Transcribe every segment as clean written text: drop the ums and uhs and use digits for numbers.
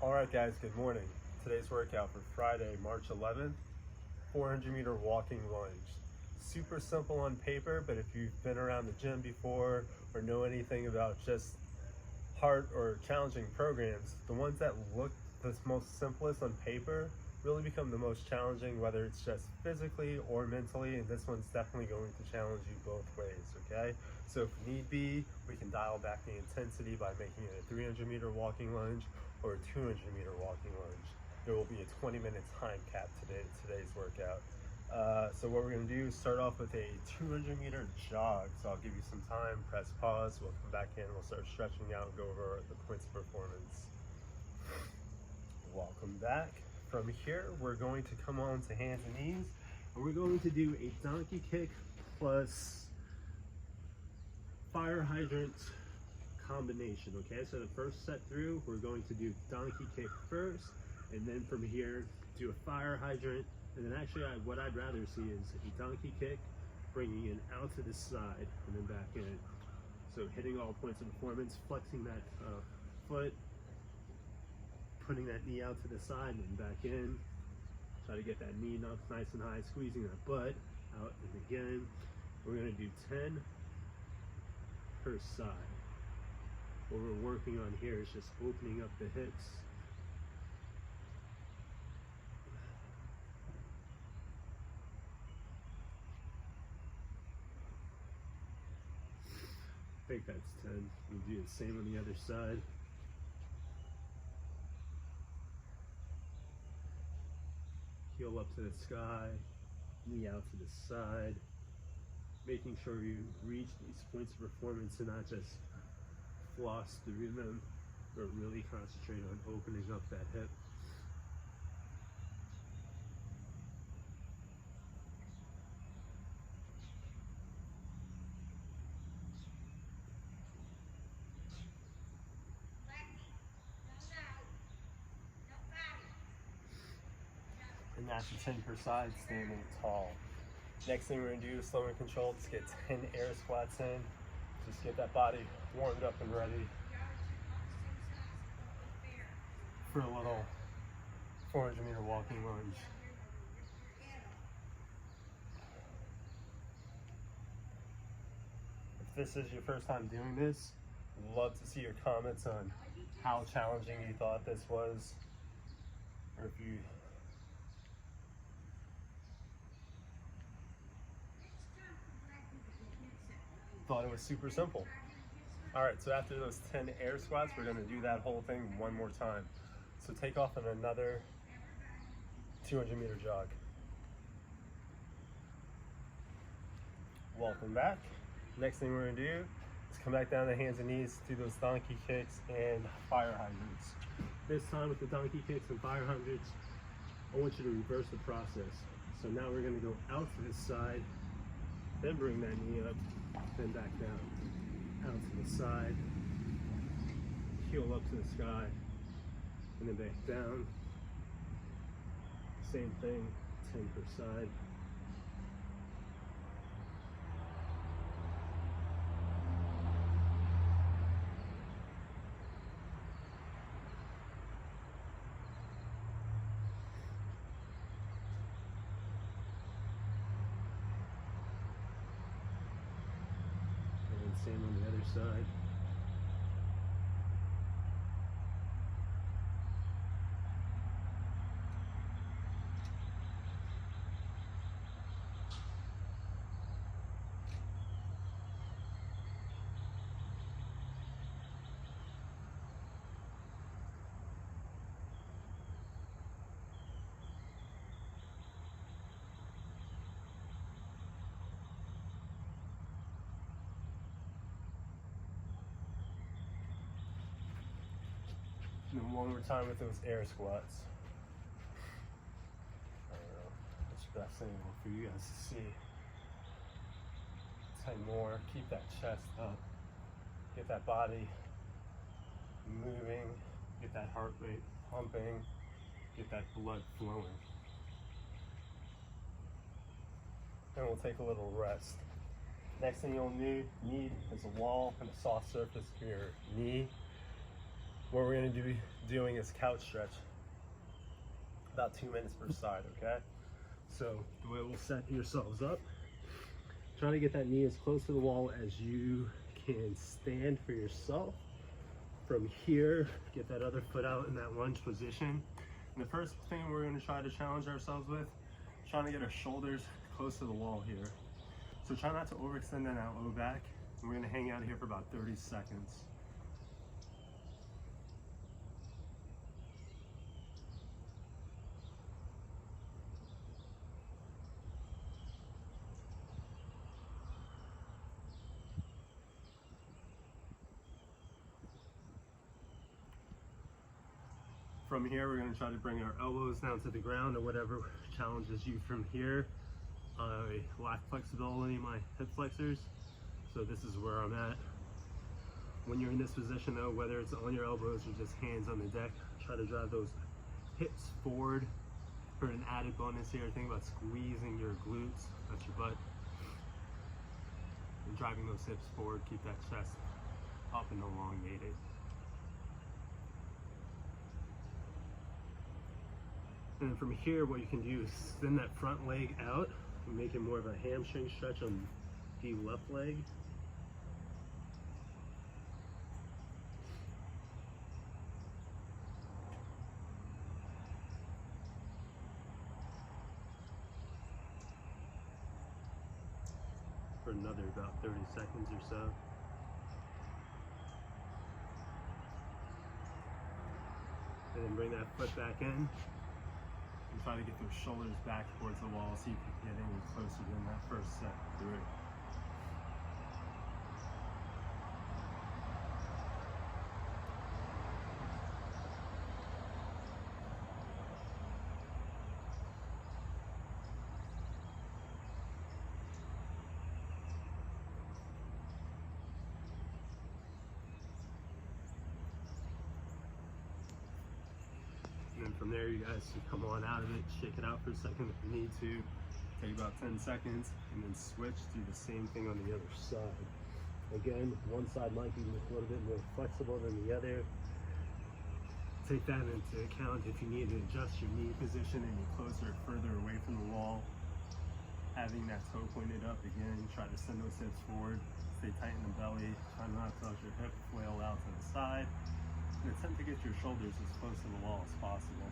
Alright guys, good morning. Today's workout for Friday, March 11th, 400-meter walking lunge. Super simple on paper, but if you've been around the gym before or know anything about just hard or challenging programs, the ones that look the most simplest on paper really become the most challenging, whether it's just physically or mentally, and this one's definitely going to challenge you both ways, okay? So if need be, we can dial back the intensity by making it a 300-meter walking lunge or a 200-meter walking lunge. There will be a 20-minute time cap today's workout. So what we're gonna do is start off with a 200-meter jog. So I'll give you some time, press pause, we'll come back in, we'll start stretching out and go over the points of performance. Welcome back. From here, we're going to come on to hands and knees, and we're going to do a donkey kick plus fire hydrant combination, okay? So the first set through, we're going to do donkey kick first, and then from here, do a fire hydrant, and then actually what I'd rather see is a donkey kick, bringing it out to the side, and then back in. So hitting all points of performance, flexing that foot, putting that knee out to the side and back in. Try to get that knee up nice and high, squeezing that butt out and again. We're gonna do 10 per side. What we're working on here is just opening up the hips. I think that's 10. We'll do the same on the other side. Heel up to the sky, knee out to the side, making sure you reach these points of performance and not just floss through them, but really concentrate on opening up that hip. And that's a 10 per side, standing tall. Next thing we're gonna do is slow and controlled. Just get 10 air squats in. Just get that body warmed up and ready for a little 400-meter walking lunge. If this is your first time doing this, I'd love to see your comments on how challenging you thought this was, or if you thought it was super simple. All right, so after those 10 air squats, we're gonna do that whole thing one more time. So take off on another 200-meter jog. Welcome back. Next thing we're gonna do is come back down to hands and knees, do those donkey kicks and fire hydrants. This time with the donkey kicks and fire hydrants, I want you to reverse the process. So now we're gonna go out to this side, then bring that knee up, then back down, out to the side, heel up to the sky, and then back down. Same thing, 10 per side. Same on the other side. And then one more time with those air squats. I don't know, what's the best thing for you guys to see. 10 more, keep that chest up, get that body moving, get that heart rate pumping, get that blood flowing. Then we'll take a little rest. Next thing you'll need is a wall and a soft surface for your knee. what we're going to be doing is couch stretch, about 2 minutes per side, okay? So the way we'll set yourselves up, try to get that knee as close to the wall as you can stand for yourself. From here, get that other foot out in that lunge position. And the first thing we're going to try to challenge ourselves with, trying to get our shoulders close to the wall here. So try not to overextend that out low back. And we're going to hang out here for about 30 seconds. From here, we're going to try to bring our elbows down to the ground or whatever challenges you from here. I lack flexibility in my hip flexors, so this is where I'm at. When you're in this position though, whether it's on your elbows or just hands on the deck, try to drive those hips forward. For an added bonus here, think about squeezing your glutes, that's your butt, and driving those hips forward. Keep that chest up and elongated. And then from here, what you can do is extend that front leg out and make it more of a hamstring stretch on the left leg. For another about 30 seconds or so. And then bring that foot back in. And try to get those shoulders back towards the wall so you can get any closer than that first set through. And then from there, you guys can come on out of it, shake it out for a second if you need to. Take about 10 seconds and then switch, do the same thing on the other side. Again, one side might be a little bit more flexible than the other. Take that into account if you need to adjust your knee position and you're closer or further away from the wall. Having that toe pointed up again, try to send those hips forward, stay tight in the belly, try not to let your hip flail out to the side. And attempt to get your shoulders as close to the wall as possible.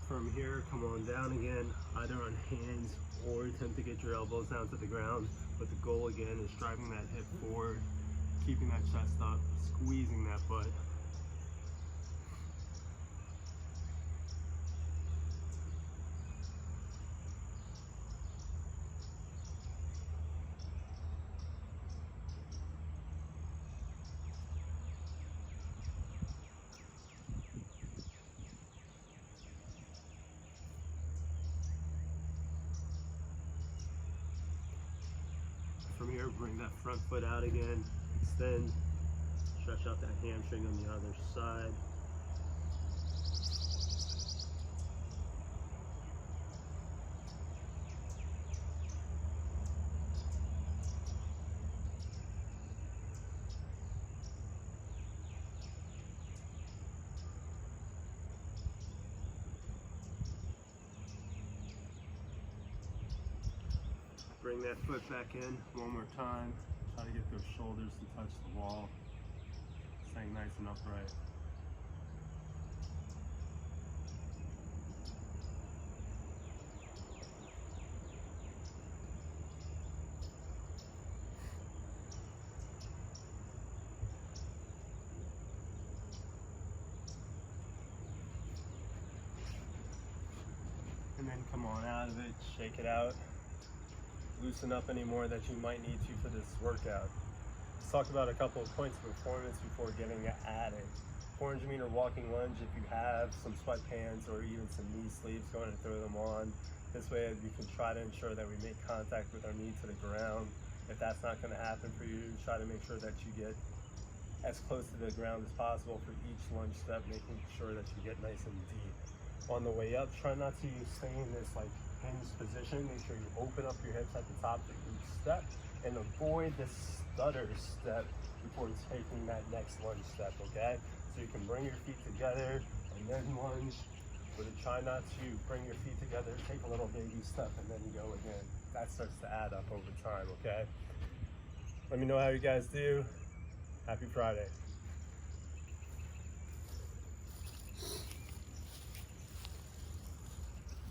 From here, come on down again, either on hands or attempt to get your elbows down to the ground. But the goal again is driving that hip forward, keeping that chest up, squeezing that butt. From here, bring that front foot out again, extend, stretch out that hamstring on the other side. Bring that foot back in one more time. Try to get those shoulders to touch the wall. Staying nice and upright. And then come on out of it, shake it out. Loosen up any more that you might need to for this workout. Let's talk about a couple of points of performance before getting added. 400-meter walking lunge, if you have some sweatpants or even some knee sleeves, go ahead and throw them on. This way we can try to ensure that we make contact with our knee to the ground. If that's not going to happen for you, try to make sure that you get as close to the ground as possible for each lunge step, making sure that you get nice and deep. On the way up, try not to stay in this like hinged position. Make sure you open up your hips at the top of each step and avoid the stutter step before taking that next lunge step, okay? So you can bring your feet together and then lunge, but try not to bring your feet together, take a little baby step, and then go again. That starts to add up over time, okay? Let me know how you guys do. Happy Friday.